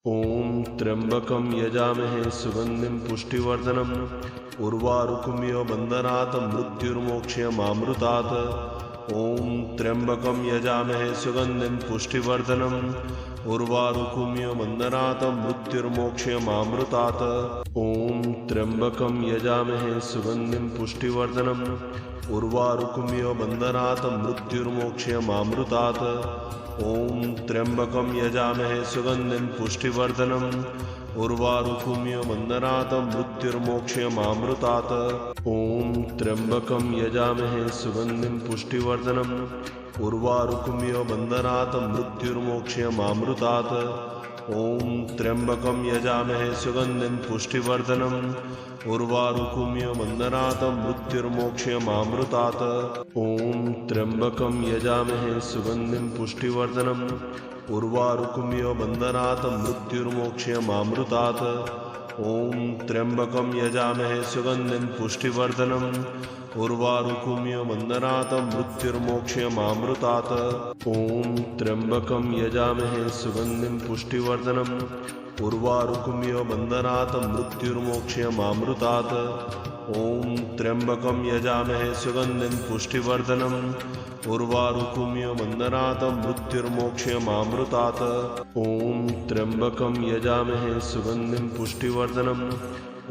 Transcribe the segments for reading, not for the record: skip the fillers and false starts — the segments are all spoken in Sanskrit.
ॐ त्र्यम्बकं यजामहे सुगन्धिं पुष्टिवर्धनम् उर्वारुकमिव बन्धनात् मृत्युर्मोक्षयमामृतात्। ॐ त्र्यम्बकं यजामहे सुगन्धिं पुष्टिवर्धनम् उर्वारुकमिव बन्धनात् मृत्युर्मोक्षयमामृतात्। ॐ त्र्यम्बकं यजामहे सुगन्धिं पुष्टिवर्धनम् उर्वारुकमिव बन्धनात् मृत्युर्मोक्षयमामृतात्। ॐ त्र्यम्बकं यजामहे सुगन्धिं पुष्टिवर्धनम् उर्वारुकमिव बन्धनात् मृत्युर्मोक्षयमामृतात्। ॐ त्र्यम्बकं यजामहे सुगन्धिं पुष्टिवर्धनम् उर्वारुकमिव बन्धनात् मृत्युर्मोक्षयमामृतात्। ॐ त्र्यम्बकं यजामहे सुगन्धिं पुष्टिवर्धनम् उर्वारुकमिव बन्धनात् मृत्युर्मोक्षयमामृतात्। ॐ त्र्यम्बकं यजामहे सुगन्धिं पुष्टिवर्धनम् उर्वारुकमिव बन्धनात् मृत्युर्मोक्षयमामृतात्। ॐ त्र्यम्बकं यजामहे सुगन्धिं पुष्टिवर्धनम् उर्वारुकमिव बन्धनात् मृत्युर्मोक्षयमामृतात्। ॐ त्र्यम्बकं यजामहे सुगन्धिं पुष्टिवर्धनम् उर्वारुकमिव बन्धनात् मृत्युर्मोक्षयमामृतात्। ॐ त्र्यम्बकं यजामहे सुगन्धिं पुष्टिवर्धनम् उर्वारुकमिव बन्धनात् मृत्युर्मोक्षयमामृतात्। ॐ त्र्यम्बकं यजामहे सुगन्धिं पुष्टिवर्धनम्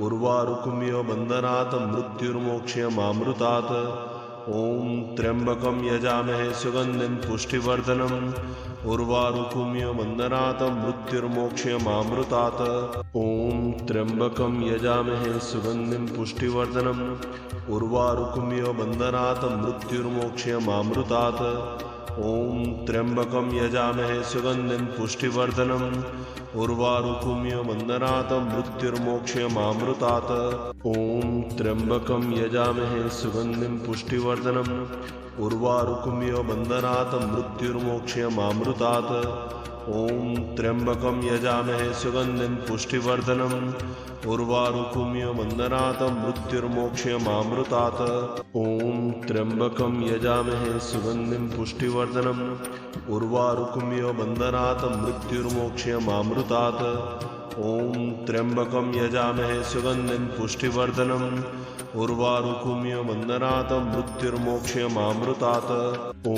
उर्वारुकमिव बन्धनात् मृत्युर्मोक्षयमामृतात्। ॐ त्र्यम्बकं यजामहे सुगन्धिं पुष्टिवर्धनम् उर्वारुकमिव बन्धनात् मृत्युर्मोक्षयमामृतात्। ॐ त्र्यम्बकं यजामहे सुगन्धिं पुष्टिवर्धनम् उर्वारुकमिव बन्धनात् मृत्युर्मोक्षयमामृतात्। ॐ त्र्यम्बकं यजामहे सुगन्धिं पुष्टिवर्धनम् उर्वारुकमिव बन्धनात् मृत्युर्मोक्षयमामृतात्। ॐ त्र्यम्बकं यजामहे सुगन्धिं पुष्टिवर्धनम् उर्वारुकमिव बन्धनात् मृत्युर्मोक्षयमामृतात्। ॐ त्र्यम्बकं यजामहे सुगन्धिं पुष्टिवर्धनम् उर्वारुकमिव बन्धनात् मृत्युर्मोक्षयमामृतात्। ॐ त्र्यम्बकं यजामहे सुगन्धिं पुष्टिवर्धनम् उर्वारुकमिव बन्धनात् मृत्युर्मोक्षयमामृतात्। ॐ त्र्यम्बकं यजामहे सुगन्धिं पुष्टिवर्धनम् उर्वारुकमिव बन्धनात् मृत्युर्मोक्षयमामृतात्। ॐ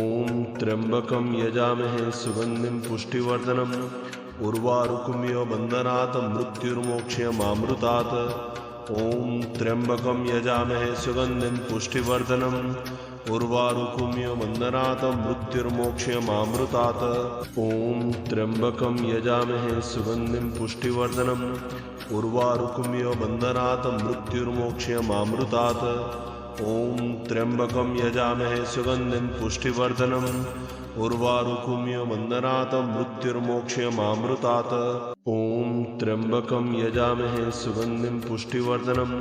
त्र्यम्बकं यजामहे सुगन्धिं पुष्टिवर्धनम् उर्वारुकमिव बन्धनात् मृत्युर्मोक्षयमामृतात्। ॐ त्र्यम्बकं यजामहे सुगन्धिं पुष्टिवर्धनम् उर्वारुकमिव बन्धनात् मृत्युर्मोक्षयमामृतात्। ॐ त्र्यम्बकं यजामहे सुगन्धिं पुष्टिवर्धनम् उर्वारुकमिव बन्धनात् मृत्युर्मोक्षयमामृतात्। ॐ त्र्यम्बकं यजामहे सुगन्धिं पुष्टिवर्धनम् उर्वारुकमिव बन्धनात् मृत्युर्मोक्षयमामृतात्। ॐ त्र्यम्बकं यजामहे सुगन्धिं पुष्टिवर्धनम्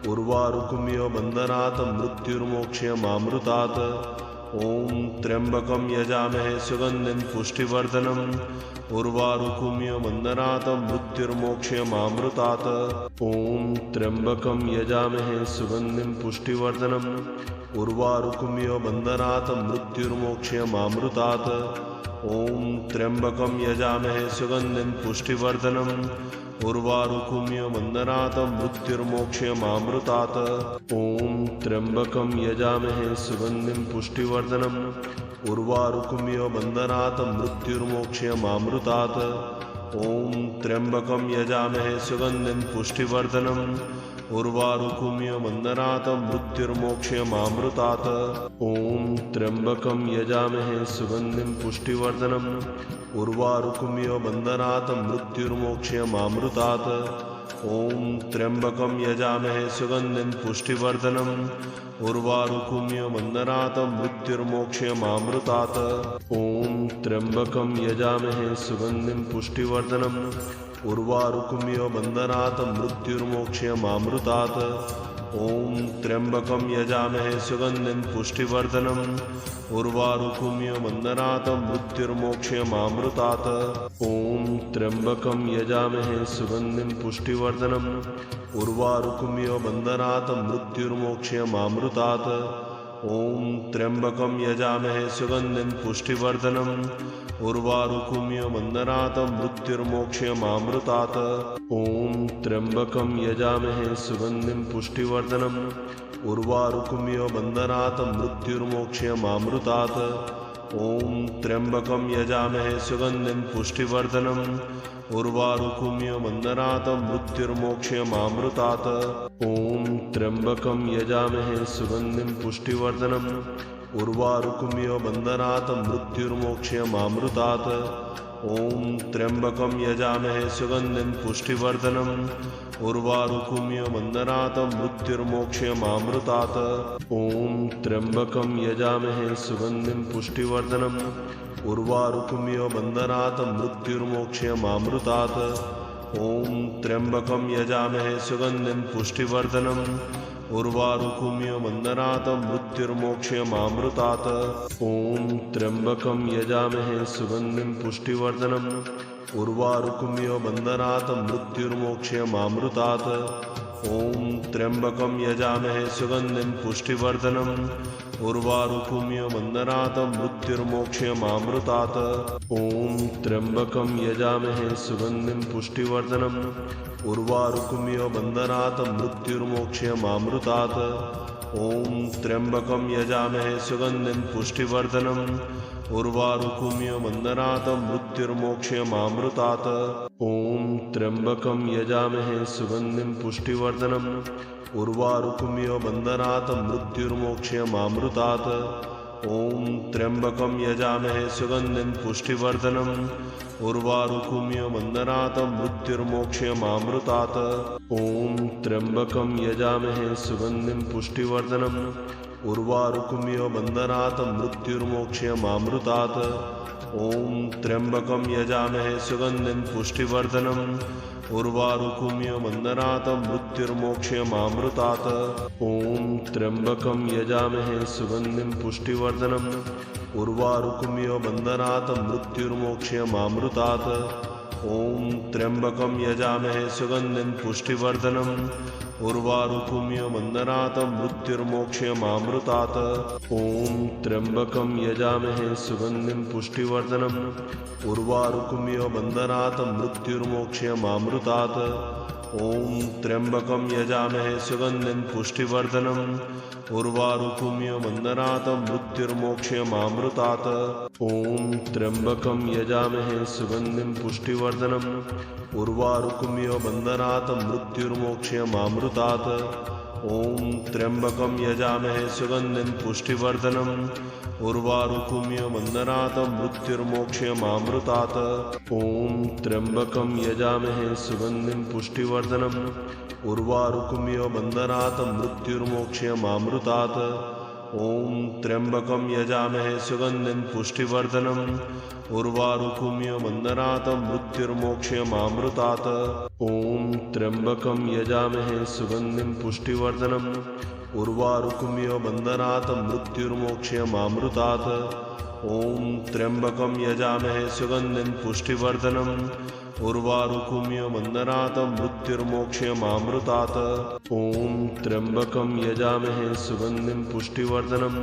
उर्वारुकमिव बन्धनात् मृत्युर्मोक्षयमामृतात्। ॐ त्र्यम्बकं यजामहे सुगन्धिं पुष्टिवर्धनम् उर्वारुकमिव बन्धनात् मृत्युर्मोक्षयमामृतात्। ॐ त्र्यम्बकं यजामहे सुगन्धिं पुष्टिवर्धनम् उर्वारुकमिव बन्धनात् मृत्युर्मोक्षयमामृतात्। ॐ त्र्यम्बकं यजामहे सुगन्धिं पुष्टिवर्धनम् उर्वारुकमिव बन्धनात् मृत्युर्मोक्षयमामृतात्। ॐ त्र्यम्बकं यजामहे सुगन्धिं पुष्टिवर्धनम् उर्वारुकमिव बन्धनात् मृत्युर्मोक्षयमामृतात्। ॐ त्र्यम्बकं यजामहे सुगन्धिं पुष्टिवर्धनम् उर्वारुकमिव बन्धनात् मृत्युर्मोक्षयमामृतात्। ॐ त्र्यम्बकं यजामहे सुगन्धिं पुष्टिवर्धनम् उर्वारुकमिव बन्धनात् मृत्युर्मोक्षयमामृतात्। ॐ त्र्यम्बकं यजामहे सुगन्धिं पुष्टिवर्धनम् उर्वारुकमिव बन्धनात् मृत्युर्मोक्षयमामृतात्। ॐ त्र्यम्बकं यजामहे सुगन्धिं पुष्टिवर्धनम् उर्वारुकमिव बन्धनात् मृत्युर्मोक्षयमामृतात्। ॐ त्र्यम्बकं यजामहे सुगन्धिं पुष्टिवर्धनम् उर्वारुकमिव बन्धनात् मृत्युर्मोक्षयमामृतात्। ॐ त्र्यम्बकं यजामहे सुगन्धिं पुष्टिवर्धनम् उर्वारुकमिव बन्धनात् मृत्युर्मोक्षयमामृतात्। ॐ त्र्यम्बकं यजामहे सुगन्धिं पुष्टिवर्धनम् उर्वारुकमिव बन्धनात् मृत्युर्मोक्षयमामृतात् ॐ त्र्यम्बकं यजामहे सुगन्धिं पुष्टिवर्धनम् उर्वारुकमिव बन्धनात् मृत्युर्मोक्षयमामृतात् ॐ त्र्यम्बकं यजामहे सुगन्धिं पुष्टिवर्धनम् उर्वारुकमिव बन्धनात् मृत्युर्मोक्षयमामृतात् ॐ त्र्यम्बकं यजामहे सुगन्धिं पुष्टिवर्धनम् उर्वारुकमिव बन्धनात् मृत्युर्मोक्षयमामृतात् ॐ त्र्यम्बकं यजामहे सुगन्धिं पुष्टिवर्धनम् उर्वारुकमिव बन्धनात् मृत्युर्मोक्षयमामृतात् ॐ त्र्यम्बकं यजामहे सुगन्धिं पुष्टिवर्धनम् उर्वारुकमिव बन्धनात् मृत्युर्मोक्षयमामृतात् ॐ त्र्यम्बकं यजामहे सुगन्धिं पुष्टिवर्धनम् उर्वारुकमिव बन्धनात् मृत्युर्मोक्षयमामृतात् ॐ त्र्यम्बकं यजामहे सुगन्धिं पुष्टिवर्धनम् उर्वारुकमिव बन्धनात् मृत्युर्मोक्षयमामृतात् ॐ त्र्यम्बकं यजामहे सुगन्धिं पुष्टिवर्धनम् उर्वारुकमिव बन्धनात् मृत्युर्मोक्षयमामृतात् ॐ त्र्यम्बकं यजामहे सुगन्धिं पुष्टिवर्धनम् उर्वारुकमिव बन्धनात् मृत्युर्मोक्षयमामृतात् ॐ त्र्यम्बकं यजामहे सुगन्धिं पुष्टिवर्धनम् उर्वारुकमिव बन्धनात् मृत्युर्मोक्षयमामृतात् ॐ त्र्यम्बकं यजामहे सुगन्धिं पुष्टिवर्धनम् उर्वारुकमिव बन्धनात् मृत्युर्मोक्षयमामृतात् ॐ त्र्यम्बकं यजामहे सुगन्धिं पुष्टिवर्धनम् उर्वारुकमिव बन्धनात् मृत्युर्मोक्षयमामृतात् ॐ त्र्यम्बकं यजामहे सुगन्धिं पुष्टिवर्धनम् उर्वारुकमिव बन्धनात् मृत्युर्मोक्षयमामृतात् ॐ त्र्यम्बकं यजामहे सुगन्धिं पुष्टिवर्धनम् उर्वारुकमिव बन्धनात् मृत्युर्मोक्षयमामृतात् ॐ त्र्यम्बकं यजामहे सुगन्धिं पुष्टिवर्धनम् उर्वारुकमिव बन्धनात् मृत्युर्मोक्षयमामृतात् ॐ त्र्यम्बकं यजामहे सुगन्धिं पुष्टिवर्धनम् उर्वारुकमिव बन्धनात् मृत्युर्मोक्षयमामृतात् ॐ त्र्यम्बकं यजामहे सुगन्धिं पुष्टिवर्धनम् उर्वारुकमिव बन्धनात् मृत्युर्मोक्षयमामृतात् ॐ त्र्यम्बकं यजामहे सुगन्धिं पुष्टिवर्धनम् उर्वारुकमिव बन्धनात् मृत्युर्मोक्षयमामृतात् ॐ त्र्यम्बकं यजामहे सुगन्धिं पुष्टिवर्धनम् उर्वारुकमिव बन्धनात् मृत्युर्मोक्षयमामृतात् ॐ त्र्यम्बकं यजामहे सुगन्धिं पुष्टिवर्धनम् उर्वारुकमिव बन्धनात् मृत्युर्मोक्षयमामृतात् ॐ त्र्यम्बकं यजामहे सुगन्धिं पुष्टिवर्धनम् उर्वारुकमिव बन्धनात् मृत्युर्मोक्षयमामृतात् ॐ त्र्यम्बकं यजामहे सुगन्धिं पुष्टिवर्धनम् उर्वारुकमिव बन्धनात् मृत्युर्मोक्षयमामृतात् ॐ त्र्यम्बकं यजामहे सुगन्धिं पुष्टिवर्धनम् उर्वारुकमिव बन्धनात् मृत्युर्मोक्षयमामृतात् ॐ त्र्यम्बकं यजामहे सुगन्धिं पुष्टिवर्धनम् उर्वारुकमिव बन्धनात् मृत्युर्मोक्षयमामृतात् ॐ त्र्यम्बकं यजामहे सुगन्धिं पुष्टिवर्धनम्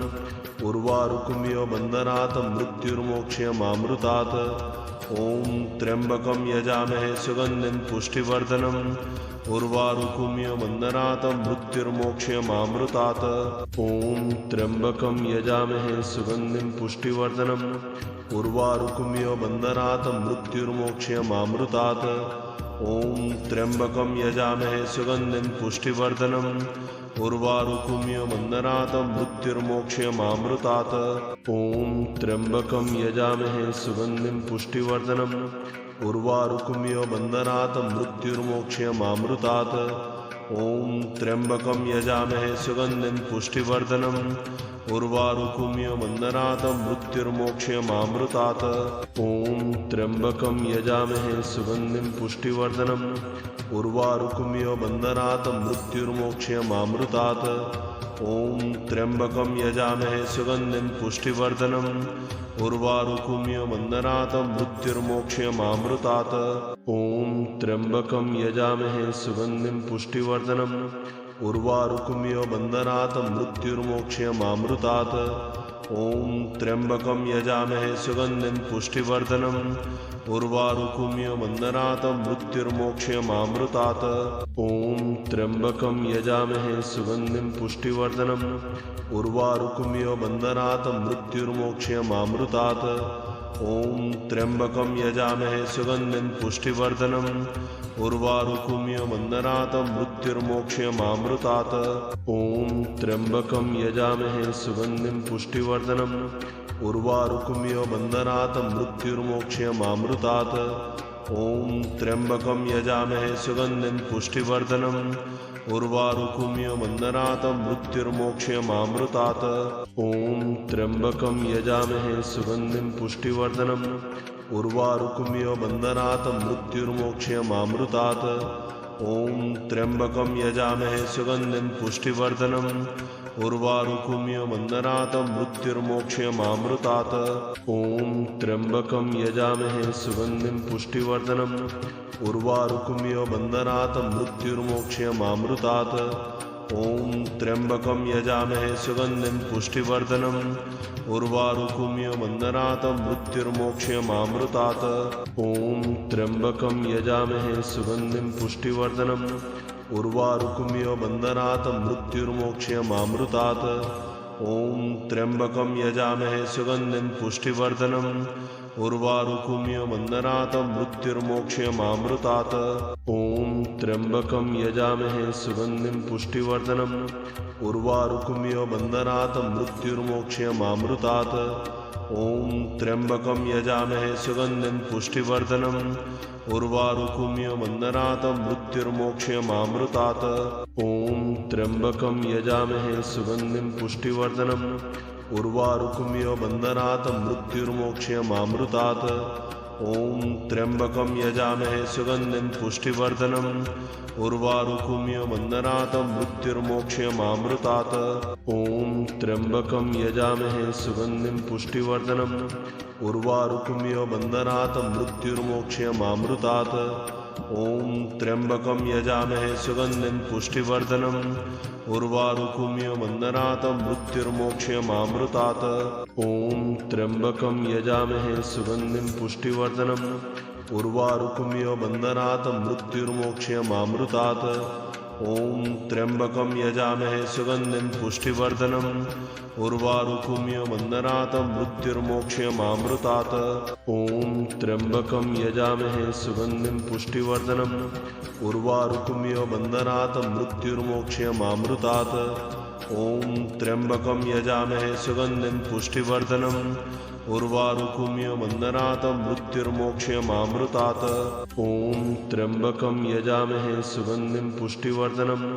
उर्वारुकमिव बन्धनात् मृत्युर्मोक्षयमामृतात् ॐ त्र्यम्बकं यजामहे सुगन्धिं पुष्टिवर्धनम् उर्वारुकमिव बन्धनात् मृत्युर्मोक्षयमामृतात् ॐ त्र्यम्बकं यजामहे सुगन्धिं पुष्टिवर्धनम् उर्वारुकमिव बन्धनात् मृत्युर्मोक्षयमामृतात् ॐ त्र्यम्बकं यजामहे सुगन्धिं पुष्टिवर्धनम् उर्वारुकमिव बन्धनात् मृत्युर्मोक्षयमामृतात् ॐ त्र्यम्बकं यजामहे सुगन्धिं पुष्टिवर्धनम् उर्वारुकमिव बन्धनात् मृत्युर्मोक्षयमामृतात् ॐ त्र्यम्बकं यजामहे सुगन्धिं पुष्टिवर्धनम् उर्वारुकमिव बन्धनात् मृत्युर्मोक्षयमामृतात् ॐ त्र्यम्बकं यजामहे सुगन्धिं पुष्टिवर्धनम् उर्वारुकमिव बन्धनात् मृत्युर्मोक्षयमामृतात् ॐ त्र्यम्बकं यजामहे सुगन्धिं पुष्टिवर्धनम् उर्वारुकमिव बन्धनात् मृत्युर्मोक्षयमामृतात् ॐ त्र्यम्बकं यजामहे सुगन्धिं पुष्टिवर्धनम् उर्वारुकमिव बन्धनात् मृत्युर्मोक्षयमामृतात्। ॐ त्र्यम्बकं यजामहे सुगन्धिं पुष्टिवर्धनम् उर्वारुकमिव बन्धनात् मृत्युर्मोक्षयमामृतात्। ॐ त्र्यम्बकं यजामहे सुगन्धिं पुष्टिवर्धनम् उर्वारुकमिव बन्धनात् मृत्युर्मोक्षयमामृतात्। ॐ त्र्यम्बकं यजामहे सुगन्धिं पुष्टिवर्धनम् उर्वारुकमिव बन्धनात् मृत्युर्मोक्षयमामृतात्। ॐ त्र्यम्बकं यजामहे सुगन्धिं पुष्टिवर्धनम् उर्वारुकमिव बन्धनात् मृत्युर्मोक्षयमामृतात्। ॐ त्र्यम्बकं यजामहे सुगन्धिं पुष्टिवर्धनम् उर्वारुकमिव बन्धनात् मृत्युर्मोक्षयमामृतात्। ॐ त्र्यम्बकं यजामहे सुगन्धिं पुष्टिवर्धनम् उर्वारुकमिव बन्धनात् मृत्युर्मोक्षयमामृतात्। ॐ त्र्यम्बकं यजामहे सुगन्धिं पुष्टिवर्धनम् उर्वारुकमिव बन्धनात् मृत्युर्मोक्षयमामृतात्। ॐ त्र्यम्बकं यजामहे सुगन्धिं पुष्टिवर्धनम् उर्वारुकमिव बन्धनात् मृत्युर्मोक्षयमामृतात्। ॐ त्र्यम्बकं यजामहे सुगन्धिं पुष्टिवर्धनम् उर्वारुकमिव बन्धनात् मृत्युर्मोक्षयमामृतात्। ॐ त्र्यम्बकं यजामहे सुगन्धिं पुष्टिवर्धनम् उर्वारुकमिव बन्धनात् मृत्युर्मोक्षयमामृतात्। ॐ त्र्यम्बकं यजामहे सुगन्धिं पुष्टिवर्धनम् उर्वारुकमिव बन्धनात् मृत्युर्मोक्षयमामृतात्। ॐ त्र्यम्बकं यजामहे सुगन्धिं पुष्टिवर्धनम् उर्वारुकमिव बन्धनात् मृत्युर्मोक्षयमामृतात्। ॐ त्र्यम्बकं यजामहे सुगन्धिं पुष्टिवर्धनम् उर्वारुकमिव बन्धनात् मृत्युर्मोक्षयमामृतात्। ॐ त्र्यम्बकं यजामहे सुगन्धिं पुष्टिवर्धनम् उर्वारुकमिव बन्धनात् मृत्युर्मोक्षयमामृतात्। ॐ त्र्यम्बकं यजामहे सुगन्धिं पुष्टिवर्धनम् उर्वारुकमिव बन्धनात् मृत्युर्मोक्षयमामृतात्। ॐ त्र्यम्बकं यजामहे सुगन्धिं पुष्टिवर्धनम् उर्वारुकमिव बन्धनात् मृत्युर्मोक्षयमामृतात्। ॐ त्र्यम्बकं यजामहे सुगन्धिं पुष्टिवर्धनम् उर्वारुकमिव बन्धनात् मृत्युर्मोक्षयमामृतात्। ॐ त्र्यम्बकं यजामहे सुगन्धिं पुष्टिवर्धनम् उर्वारुकमिव बन्धनात् मृत्युर्मोक्षयमामृतात्। ॐ त्र्यम्बकं यजामहे सुगन्धिं पुष्टिवर्धनम् उर्वारुकमिव बन्धनात् मृत्युर्मोक्षयमामृतात्। ॐ त्र्यम्बकं यजामहे सुगन्धिं पुष्टिवर्धनम् उर्वारुकमिव बन्धनात् मृत्युर्मोक्षयमामृतात्। ॐ त्र्यम्बकं यजामहे सुगन्धिं पुष्टिवर्धनम् उर्वारुकमिव बन्धनात् मृत्युर्मोक्षयमामृतात्। ॐ त्र्यम्बकं यजामहे सुगन्धिं पुष्टिवर्धनम्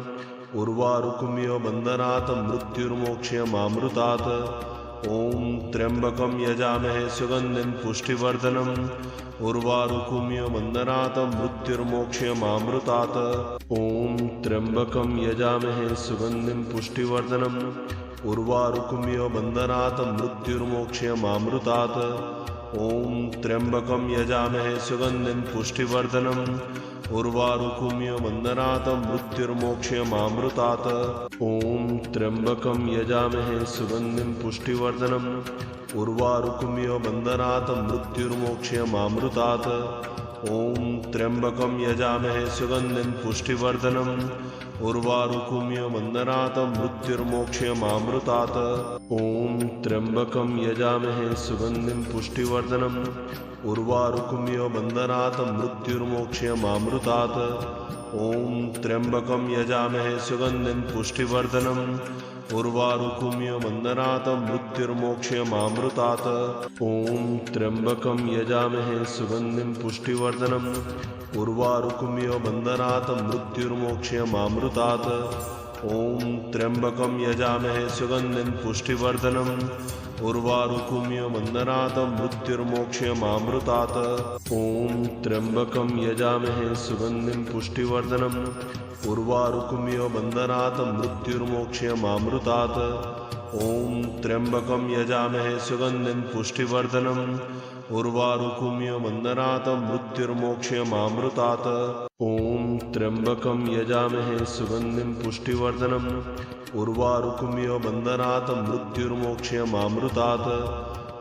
उर्वारुकमिव बन्धनात् मृत्युर्मोक्षयमामृतात्। ॐ त्र्यम्बकं यजामहे सुगन्धिं पुष्टिवर्धनम् उर्वारुकमिव बन्धनात् मृत्युर्मोक्षयमामृतात्। ॐ त्र्यम्बकं यजामहे सुगन्धिं पुष्टिवर्धनम् उर्वारुकमिव बन्धनात् मृत्युर्मोक्षयमामृतात्। ॐ त्र्यम्बकं यजामहे सुगन्धिं पुष्टिवर्धनम् उर्वारुकमिव बन्धनात् मृत्युर्मोक्षयमामृतात्। ॐ त्र्यम्बकं यजामहे सुगन्धिं पुष्टिवर्धनम् उर्वारुकमिव बन्धनात् मृत्युर्मोक्षयमामृतात्। ॐ त्र्यम्बकं यजामहे सुगन्धिं पुष्टिवर्धनम् उर्वारुकमिव बन्धनात् मृत्युर्मोक्षयमामृतात्। ॐ त्र्यम्बकं यजामहे सुगन्धिं पुष्टिवर्धनम् उर्वारुकमिव बन्धनात् मृत्युर्मोक्षयमामृतात्। ॐ त्र्यम्बकं यजामहे सुगन्धिं पुष्टिवर्धनम् उर्वारुकमिव बन्धनात् मृत्युर्मोक्षयमामृतात्। ॐ त्र्यम्बकं यजामहे सुगन्धिं पुष्टिवर्धनम् उर्वारुकमिव बन्धनात् मृत्युर्मोक्षयमामृतात्। ॐ त्र्यम्बकं यजामहे सुगन्धिं पुष्टिवर्धनम् उर्वारुकमिव बन्धनात् मृत्युर्मोक्षयमामृतात्। ॐ त्र्यम्बकं यजामहे सुगन्धिं पुष्टिवर्धनम् उर्वारुकमिव बन्धनात् मृत्युर्मोक्षयमामृतात्। ॐ त्र्यम्बकं यजामहे सुगन्धिं पुष्टिवर्धनम् उर्वारुकमिव बन्धनात् मृत्युर्मोक्षयमामृतात्। ॐ त्र्यम्बकं यजामहे सुगन्धिं पुष्टिवर्धनम् उर्वारुकमिव बन्धनात् मृत्युर्मोक्षयमामृतात्।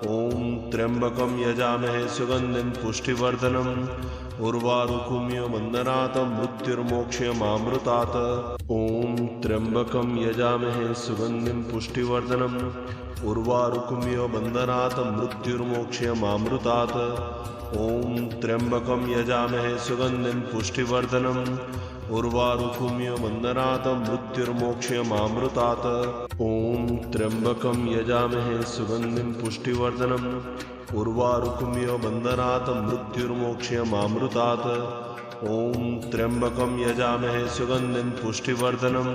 ॐ त्र्यम्बकं यजामहे सुगन्धिं पुष्टिवर्धनम् उर्वारुकमिव बन्धनात् मृत्युर्मोक्षयमामृतात्। ॐ त्र्यम्बकं यजामहे सुगन्धिं पुष्टिवर्धनम् उर्वारुकमिव बन्धनात् मृत्युर्मोक्षयमामृतात्। ॐ त्र्यम्बकं यजामहे सुगन्धिं पुष्टिवर्धनम् उर्वारुकमिव बन्धनात् मृत्युर्मोक्षयमामृतात्। ॐ त्र्यम्बकं यजामहे सुगन्धिं पुष्टिवर्धनम् उर्वारुकमिव बन्धनात् मृत्युर्मोक्षयमामृतात्। ॐ त्र्यम्बकं यजामहे सुगन्धिं पुष्टिवर्धनम्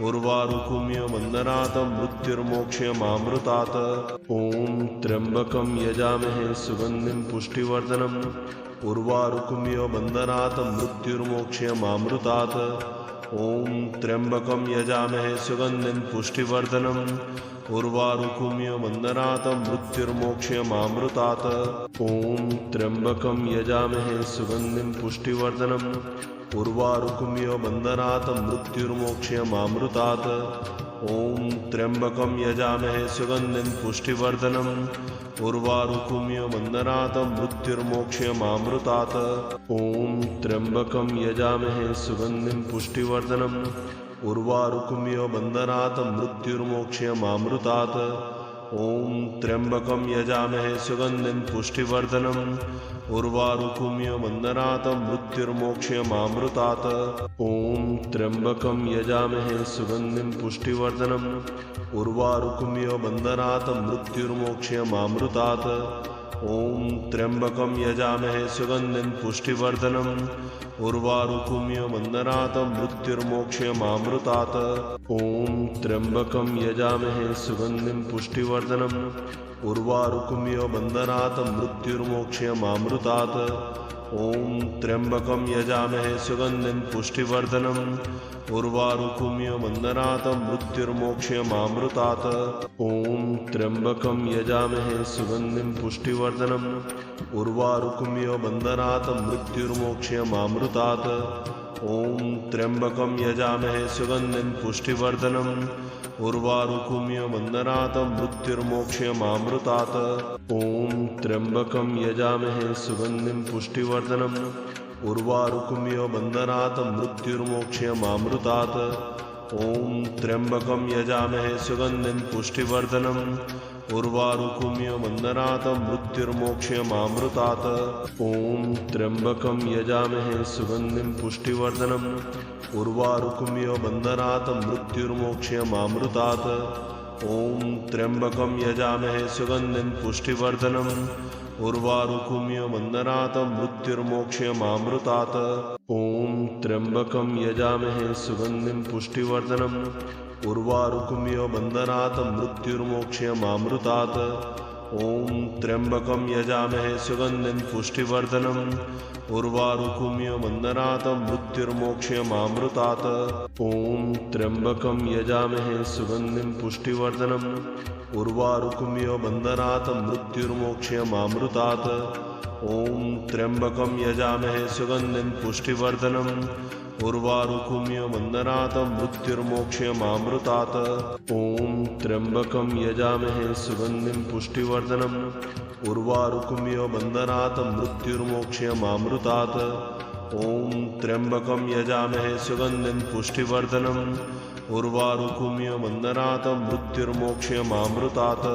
उर्वारुकमिव बन्धनात् मृत्युर्मोक्षयमामृतात्। ॐ त्र्यम्बकं यजामहे सुगन्धिं पुष्टिवर्धनम् उर्वारुकमिव बन्धनात् मृत्युर्मोक्षयमामृतात्। ॐ त्र्यम्बकं यजामहे सुगन्धिं पुष्टिवर्धनम् उर्वारुकमिव बन्धनात् मृत्युर्मोक्षयमामृतात्। ॐ त्र्यम्बकं यजामहे सुगन्धिं पुष्टिवर्धनम् उर्वारुकमिव बन्धनात् मृत्युर्मोक्षयमामृतात्। ॐ त्र्यम्बकं यजामहे सुगन्धिं पुष्टिवर्धनम् उर्वारुकमिव बन्धनात् मृत्युर्मोक्षयमामृतात्। ॐ त्र्यम्बकं यजामहे सुगन्धिं पुष्टिवर्धनम् उर्वारुकमिव बन्धनात् मृत्युर्मोक्षयमामृतात्। ॐ त्र्यम्बकं यजामहे सुगन्धिं पुष्टिवर्धनम् उर्वारुकमिव बन्धनात् मृत्युर्मोक्षयमामृतात्। ॐ त्र्यम्बकं यजामहे सुगन्धिं पुष्टिवर्धनम् उर्वारुकमिव बन्धनात् मृत्युर्मोक्षयमामृतात्। ॐ त्र्यम्बकं यजामहे सुगन्धिं पुष्टिवर्धनम् उर्वारुकमिव बन्धनात् मृत्युर्मोक्षयमामृतात्। ॐ त्र्यम्बकं यजामहे सुगन्धिं पुष्टिवर्धनम् उर्वारुकमिव बन्धनात् मृत्युर्मोक्षयमामृतात्। ॐ त्र्यम्बकं यजामहे सुगन्धिं पुष्टिवर्धनम् उर्वारुकमिव बन्धनात् मृत्युर्मोक्षयमामृतात्। ॐ त्र्यम्बकं यजामहे सुगन्धिं पुष्टिवर्धनम् उर्वारुकमिव बन्धनात् मृत्युर्मोक्षयमामृतात्। ॐ त्र्यम्बकं यजामहे सुगन्धिं पुष्टिवर्धनम् उर्वारुकमिव बन्धनात् मृत्युर्मोक्षयमामृतात्। ॐ त्र्यम्बकं यजामहे सुगन्धिं पुष्टिवर्धनम् उर्वारुकमिव बन्धनात् मृत्युर्मोक्षयमामृतात्। ॐ त्र्यम्बकं यजामहे सुगन्धिं पुष्टिवर्धनम् उर्वारुकमिव बन्धनात् मृत्युर्मोक्षयमामृतात्। ॐ त्र्यम्बकं यजामहे सुगन्धिं पुष्टिवर्धनम् उर्वारुकमिव बन्धनात् मृत्युर्मोक्षयमामृतात्। ॐ त्र्यम्बकं यजामहे सुगन्धिं पुष्टिवर्धनम् उर्वारुकमिव बन्धनात् मृत्युर्मोक्षयमामृतात्। ॐ त्र्यम्बकं यजामहे सुगन्धिं पुष्टिवर्धनम् उर्वारुकमिव बन्धनात् मृत्युर्मोक्षयमामृतात्। ॐ त्र्यम्बकं यजामहे सुगन्धिं पुष्टिवर्धनम् उर्वारुकमिव बन्धनात् मृत्युर्मोक्षयमामृतात्। ॐ त्र्यम्बकं यजामहे सुगन्धिं पुष्टिवर्धनम् उर्वारुकमिव बन्धनात् मृत्युर्मोक्षयमामृतात्। ॐ त्र्यम्बकं यजामहे सुगन्धिं पुष्टिवर्धनम् उर्वारुकमिव बन्धनात् मृत्युर्मोक्षयमामृतात्। ॐ त्र्यम्बकं यजामहे सुगन्धिं पुष्टिवर्धनम् उर्वारुकमिव बन्धनात् मृत्युर्मोक्षयमामृतात्। ॐ त्र्यम्बकं यजामहे सुगन्धिं पुष्टिवर्धनम् उर्वारुकमिव बन्धनात् मृत्युर्मोक्षयमामृतात्।